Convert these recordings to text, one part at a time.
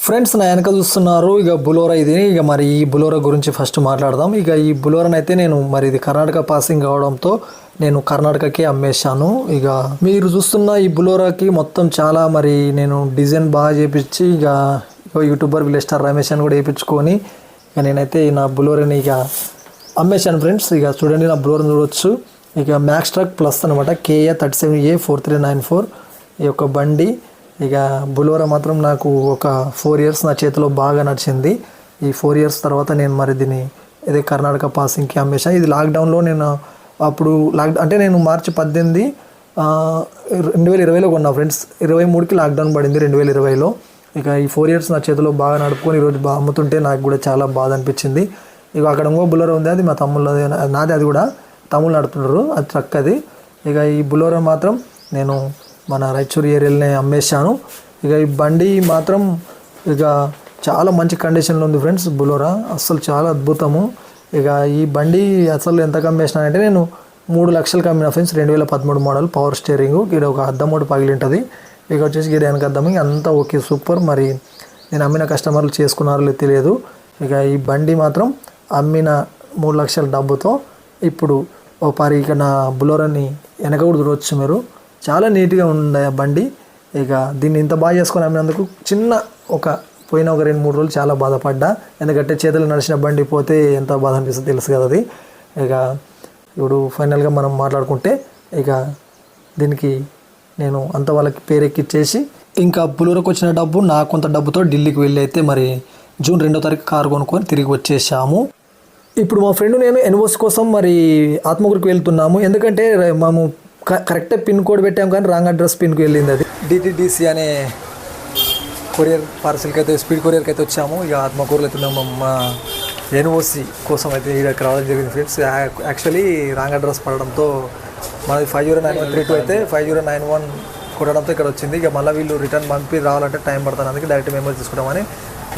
Friends నా వెనక చూస్తున్నారు ఇక బులోరా ఇది. ఇక మరి ఈ బులోరా గురించి ఫస్ట్ మాట్లాడదాం. ఇక ఈ బులోరాని అయితే నేను మరి ఇది కర్ణాటక పాసింగ్ అవడంతో నేను కర్ణాటకకే అమ్మేశాను. ఇక మీరు చూస్తున్న ఈ బులోరాకి మొత్తం చాలా మరి నేను డిజైన్ బాగా చేపించి ఇక యూట్యూబర్ విలేజ్ స్టార్ రమేష్ అని కూడా వేయించుకొని ఇక నేనైతే నా బులోరాని ఇక అమ్మేశాను ఫ్రెండ్స్. ఇక చూడండి నా బులోరాని చూడవచ్చు. ఇక మ్యాక్స్ ట్రక్ ప్లస్ అనమాట KA 37A4394 ఈ యొక్క బండి. ఇక బులోరా మాత్రం నాకు ఒక 4 years నా చేతిలో బాగా నడిచింది. ఈ 4 years తర్వాత నేను మరి దీన్ని ఇదే కర్ణాటక పాసింగ్కి అమ్మేశాను. ఇది లాక్డౌన్లో నేను అప్పుడు అంటే నేను మార్చి 18 2020లో కొన్నా ఫ్రెండ్స్. 23కి లాక్డౌన్ పడింది 2020లో. ఇక ఈ 4 years నా చేతిలో బాగా నడుపుకొని ఈరోజు అమ్ముతుంటే నాకు కూడా చాలా బాధ అనిపించింది. ఇక అక్కడ ఇంకో బులోరా ఉంది, అది మా తమ్ముళ్ళది, నాది, అది కూడా తమ్ముళ్ళు నడుపుతున్నారు, అది ట్రక్ అది. ఇక ఈ బులోరా మాత్రం నేను మన రాయచూరు ఏరియాలోనే అమ్మేశాను. ఇక ఈ బండి మాత్రం ఇక చాలా మంచి కండిషన్లో ఉంది ఫ్రెండ్స్. బులోరా అస్సలు చాలా అద్భుతము. ఇక ఈ బండి అసలు ఎంతకు అమ్మేసినానంటే నేను 3 లక్షలకు అమ్మిన ఫ్రెండ్స్. 2013 మోడల్, పవర్ స్టీరింగ్, ఇక్కడ ఒక అద్దం ఒకటి పగిలి ఉంటుంది. ఇక వచ్చేసి ఇక్కడ వెనక అద్దం, అంతా ఓకే సూపర్. మరి నేను అమ్మిన కస్టమర్లు చేసుకున్నారో లేదు తెలియదు. ఇక ఈ బండి మాత్రం అమ్మిన 3 లక్షల డబ్బుతో ఇప్పుడు ఇక నా బులోరాని వెనక కూడా చూడవచ్చు మీరు. చాలా నీట్గా ఉంది ఆ బండి. ఇక దీన్ని ఇంత బాగా చేసుకొని అమ్మినందుకు పోయిన ఒక 2-3 రోజులు చాలా బాధపడ్డా. ఎందుకంటే చేతులు నడిచిన బండి పోతే ఎంత బాధ అనిపిస్తుందో తెలుసు కదా అది. ఇక ఇప్పుడు ఫైనల్గా మనం మాట్లాడుకుంటే ఇక దీనికి నేను అంత వాళ్ళకి పేరెక్కిచ్చేసి ఇంకా బులోరాకి వచ్చిన డబ్బు నా కొంత డబ్బుతో ఢిల్లీకి వెళ్ళి అయితే మరి జూన్ 2వ తారీఖు కారు కొనుక్కొని తిరిగి వచ్చేసాము. ఇప్పుడు మా ఫ్రెండ్ నేను ఎన్ఓసి కోసం మరి ఆత్మకూరుకి వెళ్తున్నాము. ఎందుకంటే మేము కరెక్టే పిన్ కోడ్ పెట్టాం కానీ రాంగ్ అడ్రస్ పిన్కి వెళ్ళింది. అది DTDC అనే కొరియర్ పార్సల్కి అయితే స్పీడ్ కొరియర్కి అయితే వచ్చాము. ఇక ఆత్మకూరులో వెళ్తున్నాము. మా ఎన్ఓసి కోసం అయితే ఇక్కడికి రావడం జరిగింది ఫ్రెండ్స్. యాక్చువల్లీ రాంగ్ అడ్రస్ పడడంతో మనది 509132 అయితే 5091 కొట్టడంతో ఇక్కడ వచ్చింది. ఇక మళ్ళీ వీళ్ళు రిటర్న్ పంపి రావాలంటే టైం పడుతుంది, అందుకే డైరెక్ట్ మెమరీ తీసుకుంటామని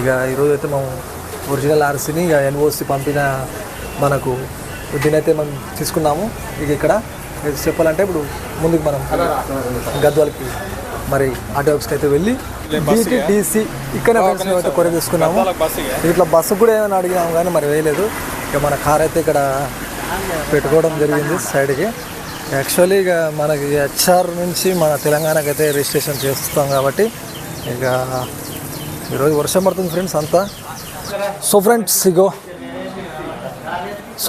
ఇక ఈరోజు అయితే మేము ఒరిజినల్ RCని ఇక ఎన్ఓసి పంపిన మనకు దీనైతే మనం తీసుకున్నాము. ఇక ఇక్కడ చెప్పాలంటే ఇప్పుడు ముందుకు మనం గద్వాలకి మరి ఆటో ఆఫీస్కి అయితే వెళ్ళి DTDC ఇక్కడ అయితే కొర తీసుకున్నాము. ఇట్లా బస్సు కూడా ఏమైనా అడిగినాము కానీ మరి వేయలేదు. ఇక మన కార్ అయితే ఇక్కడ పెట్టుకోవడం జరిగింది సైడ్కి. యాక్చువల్లీ ఇక మనకి HR నుంచి మన తెలంగాణకి అయితే రిజిస్ట్రేషన్ చేస్తాం కాబట్టి ఇక ఈరోజు వర్షం పడుతుంది ఫ్రెండ్స్ అంతా. So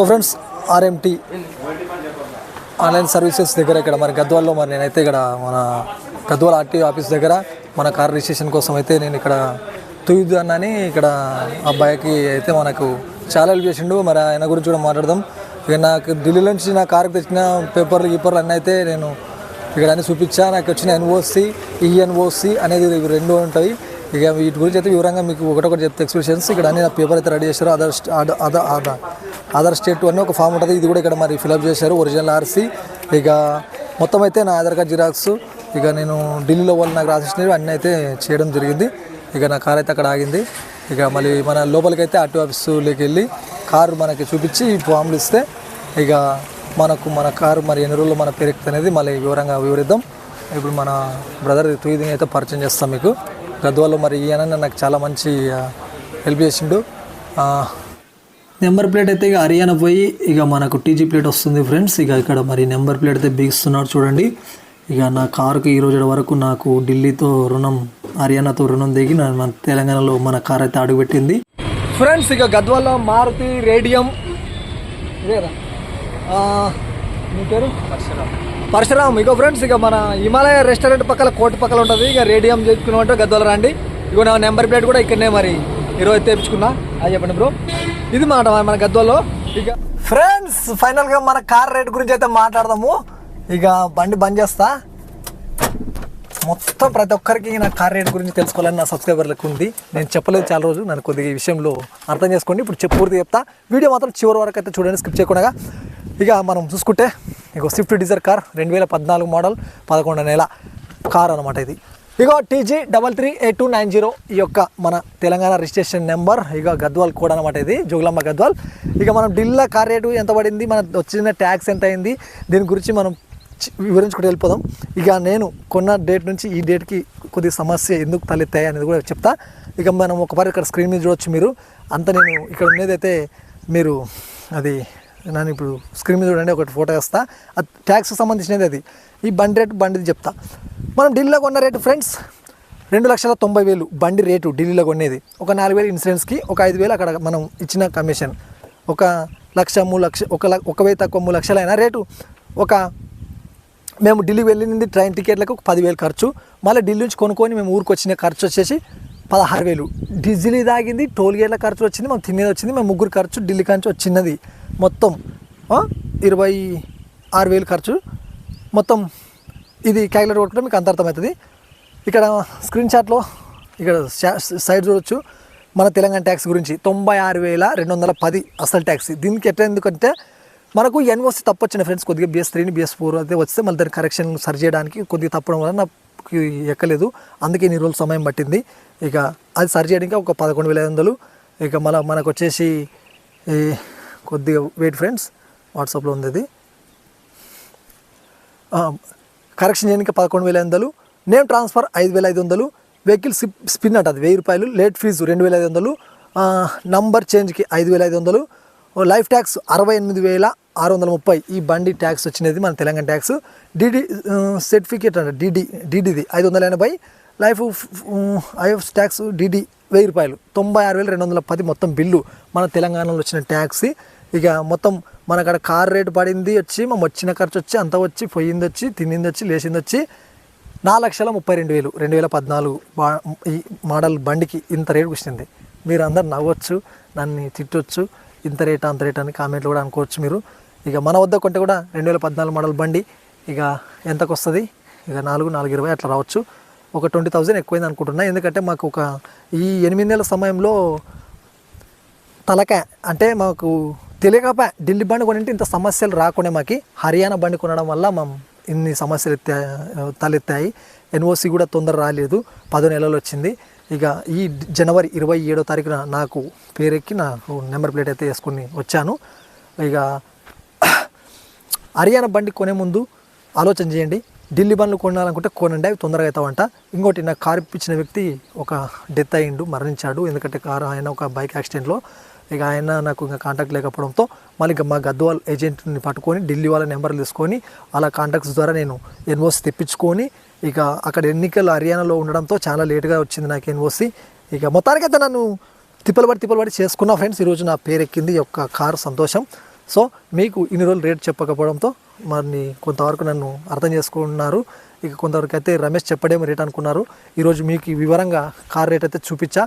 friends RMT online services దగ్గర ఇక్కడ మరి గద్వాల్లో మరి నేనైతే ఇక్కడ మన గద్వాల RTO ఆఫీస్ దగ్గర మన కార్ రిజిస్ట్రేషన్ కోసం అయితే నేను ఇక్కడ తుయ్యదు అన్నని ఇక్కడ అబ్బాయికి అయితే మనకు చాలా హెల్ప్ చేసిండు. మరి ఆయన గురించి కూడా మాట్లాడదాం. ఇక నాకు ఢిల్లీ నుంచి నా కార్కి తెచ్చిన పేపర్లు అన్నీ అయితే నేను ఇక్కడ అన్నీ చూపించా. నాకు వచ్చిన NOC ENOC అనేది ఇవి 2 ఉంటాయి. ఇక వీటి గురించి అయితే వివరంగా మీకు ఒకటొకటి చెప్తే ఎక్స్ప్రెషన్స్ ఇక్కడ అన్ని నా పేపర్ అయితే రెడీ చేశారు. ఆధార్ స్టేట్ అన్నీ ఒక ఫామ్ ఉంటుంది, ఇది కూడా ఇక్కడ మరి ఫిలప్ చేశారు. ఒరిజినల్ RC ఇక మొత్తం అయితే నా ఆధార్ కార్డ్ జిరాక్స్ ఇక నేను ఢిల్లీలో వాళ్ళు నాకు రాసిచ్చినవి అన్నీ అయితే చేయడం జరిగింది. ఇక నా కార్ అయితే అక్కడ ఆగింది. ఇక మళ్ళీ మన లోపలికి అయితే RTO ఆఫీసులోకి వెళ్ళి కారు మనకి చూపించి ఫామ్లు ఇస్తే ఇక మన కారు మరి ఎన్ని రోజుల్లో మన పేరెక్ట్ అనేది మళ్ళీ వివరంగా వివరిద్దాం. ఇప్పుడు మన బ్రదర్ తుయిదిని అయితే పరిచయం చేస్తాం మీకు. గద్వాల్లో మరి ఈయన నాకు చాలా మంచి హెల్ప్ చేసిండు. నెంబర్ ప్లేట్ అయితే ఇక హర్యానా పోయి ఇక మనకు TG ప్లేట్ వస్తుంది ఫ్రెండ్స్. ఇక ఇక్కడ మరి నెంబర్ ప్లేట్ అయితే బిగిస్తున్నారు చూడండి. ఇక నా కారుకి ఈ రోజు వరకు నాకు ఢిల్లీతో రుణం, హర్యానాతో రుణం దిగి మన తెలంగాణలో మన కార్ అయితే అడుగుపెట్టింది ఫ్రెండ్స్. ఇక గద్వాల్లో మారుతి రేడియం మీ పేరు పరశురామ్. ఇక ఫ్రెండ్స్ ఇక మన హిమాలయ రెస్టారెంట్ పక్కల కోటి పక్కల ఉంటుంది. ఇక రేడియం చేసుకున్నామంటే గద్వాల రండి. ఇక నా నెంబర్ ప్లేట్ కూడా ఇక్కడనే మరి ఈరోజు తెప్పించుకున్నా. అది చెప్పండి బ్రో, ఇది మాట మన గద్వాల్లో. ఇక ఫ్రెండ్స్ ఫైనల్గా మన కార్ రేట్ గురించి అయితే మాట్లాడదాము. ఇక బండి బంద్ చేస్తా. మొత్తం ప్రతి ఒక్కరికి నా కార్ రేట్ గురించి తెలుసుకోవాలని నా సబ్స్క్రైబర్లకు ఉంది. నేను చెప్పలేదు చాలా రోజు, నన్ను కొద్దిగా ఈ విషయంలో అర్థం చేసుకోండి. ఇప్పుడు పూర్తి చెప్తా. వీడియో మాత్రం చివరి వరకు అయితే చూడండి, స్కిప్ చేయకుండా. ఇక మనం చూసుకుంటే ఇక స్విఫ్ట్ డిజైర్ కార్ 2014 మోడల్ 11వ నెల కార్ అనమాట ఇది. ఇక TG 33A290 ఈ యొక్క మన తెలంగాణ రిజిస్ట్రేషన్ నెంబర్. ఇక గద్వాల్ కోడ్ అనమాట ఇది, జోగులాంబ గద్వాల్. ఇక మనం ఢిల్లీలో కార్ రేటు ఎంత పడింది, మన వచ్చిన ట్యాక్స్ ఎంత అయింది, దీని గురించి మనం వివరించుకుంటూ వెళ్ళిపోదాం. ఇక నేను కొన్న డేట్ నుంచి ఈ డేట్కి కొద్దిగా సమస్య ఎందుకు తలెత్తాయి అనేది కూడా చెప్తా. ఇక మనం ఒకసారి ఇక్కడ స్క్రీన్ మీద చూడవచ్చు మీరు అంతా. నేను ఇక్కడ ఉన్నదైతే మీరు అది నేను ఇప్పుడు స్క్రీన్ మీద చూడండి, ఒకటి ఫోటో వేస్తా. అది ట్యాక్స్కి సంబంధించినది. అది ఈ బండి రేటు బండిది చెప్తా. మనం ఢిల్లీలో కొన్న రేటు ఫ్రెండ్స్ 2,90,000 బండి రేటు ఢిల్లీలో కొనేది. ఒక 4,000 ఇన్సూరెన్స్కి, ఒక 5,000 అక్కడ మనం ఇచ్చిన కమిషన్. 1,00,000 3 లక్ష 1,000 తక్కువ 3 లక్షలు అయినా రేటు. మేము ఢిల్లీకి వెళ్ళింది ట్రైన్ టికెట్లకు 10,000 ఖర్చు. మళ్ళీ ఢిల్లీ నుంచి కొనుక్కొని మేము ఊరికి వచ్చిన ఖర్చు వచ్చేసి 16,000. డీజిల్ తాగింది, టోల్ గేట్ల ఖర్చు వచ్చింది, మేము తినేది వచ్చింది, మేము ముగ్గురు ఖర్చు ఢిల్లీ కాంచి వచ్చినది మొత్తం 26,000 ఖర్చు మొత్తం. ఇది క్యాలిక్యులేట్ కొట్టుకుంటే మీకు అంత అర్థమవుతుంది. ఇక్కడ స్క్రీన్ షాట్లో ఇక్కడ సైడ్ చూడొచ్చు మన తెలంగాణ ట్యాక్స్ గురించి 96,210 అసలు ట్యాక్స్. దీనికి ఎట్లా ఎందుకంటే మనకు ఎన్ఓసి తప్పు వచ్చిన ఫ్రెండ్స్, కొద్దిగా BS3 BS4 అయితే వస్తే మళ్ళీ దాని కరెక్షన్ సరి చేయడానికి కొద్దిగా తప్పడం వల్ల నాకు ఎక్కలేదు. అందుకే ఇన్ని రోజులు సమయం పట్టింది. ఇక అది సరి చేయడానికి ఒక 11,500. ఇక మనకు వచ్చేసి కొద్దిగా వెయిట్ ఫ్రెండ్స్, వాట్సాప్లో ఉంది అది. కరెక్షన్ చేయడానికి 11,500, నేమ్ ట్రాన్స్ఫర్ 5,500, వెహికల్ స్పిన్ అంట అది 1,000 రూపాయలు, లేట్ ఫీజు 2,500, నంబర్ చేంజ్కి 5,500, లైఫ్ ట్యాక్స్ 68,630. ఈ బండి ట్యాక్స్ వచ్చినది మన తెలంగాణ ట్యాక్స్. డిడి సర్టిఫికేట్ అంట డిడిది 580, లైఫ్ ఐఎఫ్ ట్యాక్స్ డిడి 1,000 రూపాయలు, 96,210 మొత్తం బిల్లు మన తెలంగాణలో వచ్చిన ట్యాక్స్. ఇక మొత్తం మనకు కార్ రేటు పడింది వచ్చి మనం వచ్చిన ఖర్చు వచ్చి అంత వచ్చి పోయింది వచ్చి తినింది వచ్చి లేచింది వచ్చి 4,32,000 2014 ఈ మోడల్ బండికి ఇంత రేటు వచ్చింది. మీరు అందరు నవ్వచ్చు, నన్ను తిట్టవచ్చు, ఇంత రేట్ అంత రేట్ అని కామెంట్లు కూడా అనుకోవచ్చు మీరు. ఇక మన వద్ద కొంటే కూడా 2014 మోడల్ బండి ఇక ఎంతకు వస్తుంది, ఇక 4,20 అట్లా రావచ్చు. ఒక 20,000 ఎక్కువైంది అనుకుంటున్నా. ఎందుకంటే మాకు ఈ 8 నెలల సమయంలో తలకాయ అంటే మాకు తెలియకపోయా ఢిల్లీ బండి కొనింటే ఇంత సమస్యలు రాకుండా మాకు హర్యానా బండి కొనడం వల్ల మేము ఇన్ని సమస్యలు తలెత్తాయి. ఎన్ఓసి కూడా తొందర రాలేదు, 10 నెలలు వచ్చింది. ఇక ఈ జనవరి 27వ తారీఖున నాకు పేరెక్కి నాకు నెంబర్ ప్లేట్ అయితే వేసుకుని వచ్చాను. ఇక హర్యానా బండి కొనే ముందు ఆలోచన చేయండి. ఢిల్లీ బండ్లు కొనాలనుకుంటే కొనండి, అవి తొందరగా అవుతావంట. ఇంకోటి నాకు కారు ఇప్పించిన వ్యక్తి ఒక డెత్ అయ్యిండు, మరణించాడు. ఎందుకంటే కారు ఆయన ఒక బైక్ యాక్సిడెంట్లో. ఇక ఆయన నాకు ఇంకా కాంటాక్ట్ లేకపోవడంతో మళ్ళీ మా గద్వాల్ ఏజెంట్ని పట్టుకొని ఢిల్లీ వాళ్ళ నెంబర్లు తీసుకొని అలా కాంటాక్ట్స్ ద్వారా నేను ఎన్ఓసి తెప్పించుకొని ఇక అక్కడ ఎన్నికలు హర్యానాలో ఉండడంతో చాలా లేట్గా వచ్చింది నాకు ఎన్ఓసి. ఇక మొత్తానికైతే నన్ను తిప్పలబడి చేసుకున్నా ఫ్రెండ్స్. ఈరోజు నా పేరు ఎక్కింది ఈ యొక్క కారు, సంతోషం. సో మీకు ఇన్ని రోజులు రేట్ చెప్పకపోవడంతో మరి కొంతవరకు నన్ను అర్థం చేసుకున్నారు. ఇక కొంతవరకు అయితే రమేష్ చెప్పడేమో రేట్ అనుకున్నారు. ఈరోజు మీకు వివరంగా కార్ రేట్ అయితే చూపించా.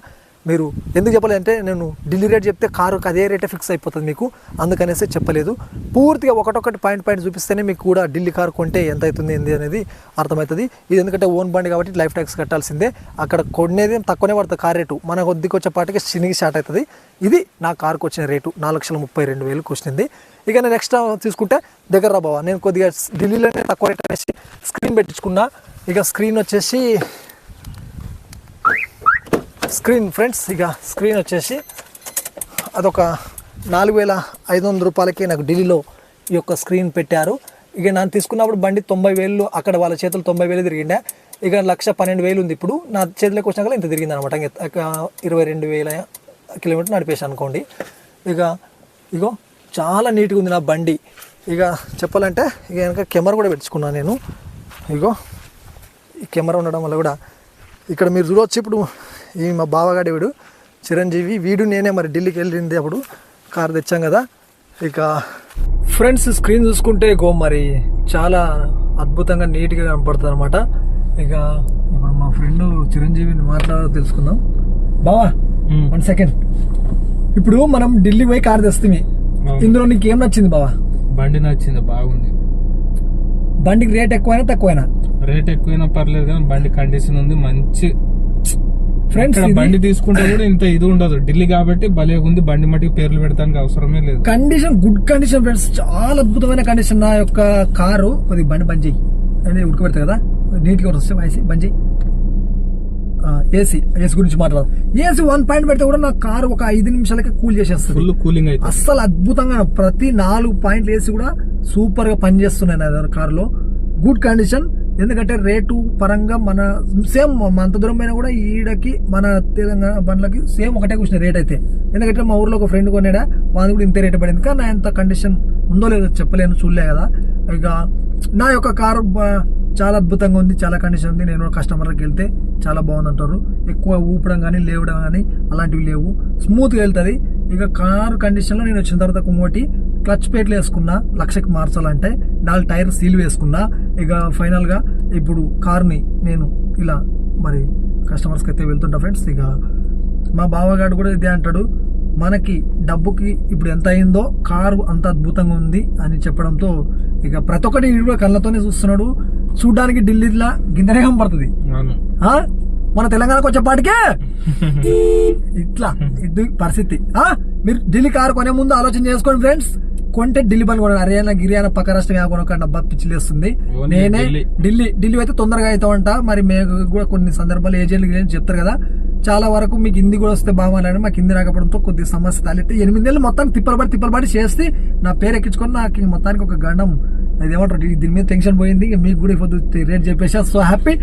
మీరు ఎందుకు చెప్పలేదు అంటే నేను ఢిల్లీ రేట్ చెప్తే కారుకి అదే రేటే ఫిక్స్ అయిపోతుంది మీకు, అందుకనేసి చెప్పలేదు. పూర్తిగా ఒకటొకటి పాయింట్ చూపిస్తేనే మీకు కూడా ఢిల్లీ కారు కొంటే ఎంత అవుతుంది ఏంది అనేది అర్థమవుతుంది. ఇది ఎందుకంటే ఓన్ బండి కాబట్టి లైఫ్ ట్యాక్స్ కట్టాల్సిందే. అక్కడ కొనేది తక్కువనే పడుతుంది కార్ రేటు, మన కొద్దికి వచ్చేపాటికి చినిగి స్టార్ట్ అవుతుంది. ఇది నా కారుకు వచ్చిన రేటు 4,32,000 వచ్చింది. ఇక నేను ఎక్స్ట్రా తీసుకుంటే దగ్గర రా బావా, నేను కొద్దిగా ఢిల్లీలోనే తక్కువ రేట్ అనేసి స్క్రీన్ పెట్టించుకున్నా. ఇక స్క్రీన్ వచ్చేసి ఫ్రెండ్స్, ఇక స్క్రీన్ వచ్చేసి అదొక 4,500 రూపాయలకి నాకు ఢిల్లీలో ఈ యొక్క స్క్రీన్ పెట్టారు. ఇక నేను తీసుకున్నప్పుడు బండి 90,000 అక్కడ వాళ్ళ చేతులు 90,000 తిరిగిండే. ఇక 1,12,000 ఉంది ఇప్పుడు నా చేతిలోకి వచ్చినాక ఇంత తిరిగింది అనమాట. 22,000 కిలోమీటర్ నడిపేసి అనుకోండి. ఇగో చాలా నీట్గా ఉంది నా బండి. ఇక చెప్పాలంటే ఇక వెనక కెమెరా కూడా పెట్టుకున్నాను నేను. ఇగో ఈ కెమెరా ఉండడం వల్ల కూడా ఇక్కడ మీరు చూడవచ్చు. ఇప్పుడు ఈ మా బావగాడి వీడు చిరంజీవి, వీడు నేనే మరి ఢిల్లీకి వెళ్ళింది అప్పుడు కారు తెచ్చాం కదా. ఇక ఫ్రెండ్స్ స్క్రీన్ చూసుకుంటే మరి చాలా అద్భుతంగా నీట్గా కనపడుతుంది అనమాట. ఇక ఇప్పుడు మా ఫ్రెండ్ చిరంజీవిని తెలుసుకుందాం. బావా 1 సెకండ్, ఇప్పుడు మనం ఢిల్లీ పోయి కారు తెస్తుంది, ఇందులో నీకు ఏం నచ్చింది బావా? బండి నచ్చింది, బాగుంది. బండికి రేట్ ఎక్కువైనా తక్కువైనా? రేట్ ఎక్కువైనా పర్లేదు కానీ బండి కండిషన్ ఉంది మంచి. ఫ్రెండ్స్ బండి తీసుకుంటే కూడా ఇంత ఇది ఉండదు, ఢిల్లీ కాబట్టి భలే ఉంది బండి. మట్టికి పేర్లు పెడతానికి అవసరమే లేదు. కండిషన్ గుడ్ కండిషన్ ఫ్రెండ్స్, చాలా అద్భుతమైన కండిషన్ నా యొక్క కారు. కొద్దిగా బండి బంద్ చేయి, ఉడకబెడతా కదా నీట్గా వస్తే వాయిస్ బంద్ చేయి. ఏసీ గురించి మాట్లాడదు. ఏసీ 1 పాయింట్ పెడితే కూడా నా కారు ఒక 5 నిమిషాలకి కూల్ చేసేస్తుంది, ఫుల్ కూలింగ్ అయితే అస్సలు అద్భుతంగా. ప్రతి 4 పాయింట్లు ఏసీ కూడా సూపర్ గా పనిచేస్తున్నాయి నా కారులో. Good condition. ఎందుకంటే రేటు పరంగా మన సేమ్ అంత దూరం పైన కూడా ఈడకి మన తెలంగాణ బండ్లకి సేమ్ ఒకటే కూర్చున్న రేట్ అయితే. ఎందుకంటే మా ఊర్లో ఒక ఫ్రెండ్ కొన్నాడా, వాది కూడా ఇంతే రేట్ పడింది. కానీ ఎంత కండిషన్ ఉందో లేదో చెప్పలేను, చూడలే కదా. ఇక నా యొక్క కారు చాలా అద్భుతంగా ఉంది, చాలా కండిషన్ ఉంది. నేను కస్టమర్కి వెళ్తే చాలా బాగుంది అంటారు. ఎక్కువ ఊపడం కానీ లేవడం కానీ అలాంటివి లేవు, స్మూత్గా వెళ్తుంది. ఇక కారు కండిషన్లో నేను వచ్చిన తర్వాత ఇంకోటి క్లచ్ ప్లేట్లు వేసుకున్నా, 1,00,000కి మార్చాలంటే 4 టైర్ సీల్ వేసుకున్నా. ఇక ఫైనల్గా ఇప్పుడు కార్ని నేను ఇలా మరి కస్టమర్స్కి అయితే వెళ్తుంటా ఫ్రెండ్స్. ఇక మా బావగాడు కూడా ఇదే అంటాడు, మనకి డబ్బుకి ఇప్పుడు ఎంత అయిందో కారు అంత అద్భుతంగా ఉంది అని చెప్పడంతో ఇక ప్రతి ఒక్కటి కూడా కళ్ళతోనే చూస్తున్నాడు. చూడ్డానికి ఢిల్లీలా గిందరేగం పడుతుంది, మన తెలంగాణకు వచ్చేపాటికే ఇట్లా ఇది పరిస్థితి. మీరు ఢిల్లీ కారు కొనే ముందు ఆలోచన చేసుకోండి ఫ్రెండ్స్. కొంటే ఢిల్లీ బండ్ కొన, హర్యానా గిరియానా పక్క రాష్ట్రం కొనకండి, అబ్బా పిచ్చిలేస్తుంది. నేనే ఢిల్లీ అయితే తొందరగా అవుతామంట. మరి మేము కూడా కొన్ని సందర్భాలు ఏజెంట్లు చెప్తారు కదా, చాలా వరకు మీకు హిందీ కూడా వస్తే బాగుండాలని మాకు హిందీ రాకపోవడంతో కొద్ది సమస్య తలెత్తి 8 నెలలు మొత్తానికి తిప్పలబడి చేసి నా పేరు ఎక్కించుకొని నాకు మొత్తానికి ఒక గండం అదేమంటారు దీని మీద టెన్షన్ పోయింది. మీకు కూడా ఇప్పుడు రేట్ చెప్పేసా. So happy.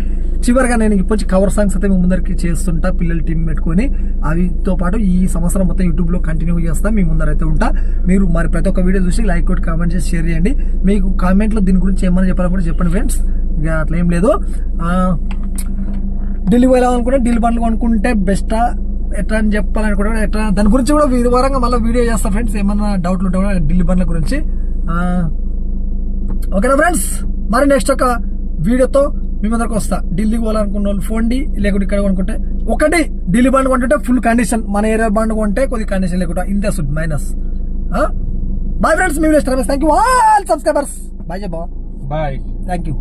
చివరిగా నేను ఇప్పుడు కవర్ సాంగ్స్ అయితే ముందరికి చేస్తుంటా, పిల్లల టీం పెట్టుకొని. అవితో పాటు ఈ సంవత్సరం మొత్తం యూట్యూబ్లో కంటిన్యూ చేస్తా, మీ ముందరైతే ఉంటా. మీరు మరి ప్రతి ఒక్క వీడియో చూసి లైక్ కొట్టి కామెంట్ చేసి షేర్ చేయండి. మీకు కామెంట్లో దీని గురించి ఏమన్నా చెప్పాలని కూడా చెప్పండి ఫ్రెండ్స్. ఇక అట్లా ఏం లేదు. ఢిల్లీ పోయాలనుకుంటే ఢిల్లీ బండ్లు కొనుక్కుంటే బెస్టా ఎట్లా అని చెప్పాలనుకుంటే ఎట్లా, దాని గురించి కూడా వివరంగా మళ్ళీ వీడియో చేస్తా ఫ్రెండ్స్. ఏమన్నా డౌట్లు ఉంటే కూడా ఢిల్లీ బండ్ల గురించి. ఓకేనా ఫ్రెండ్స్, మరి నెక్స్ట్ ఒక వీడియోతో మీ ముందరికి వస్తా. ఢిల్లీకి పోవాలనుకున్న వాళ్ళు ఫోన్డి, లేకుంటే ఇక్కడ కొనుక్కుంటే ఒకటి ఢిల్లీ బండ్ కొంటుంటే ఫుల్ కండిషన్, మన ఏరియా బండ్ కొంటే కొద్ది కండిషన్ లేకుండా ఇంతే సుడ్ మైనస్. బాయ్ ఫ్రెండ్స్, మీ thank you all subscribers. Bye bye, bye, thank you.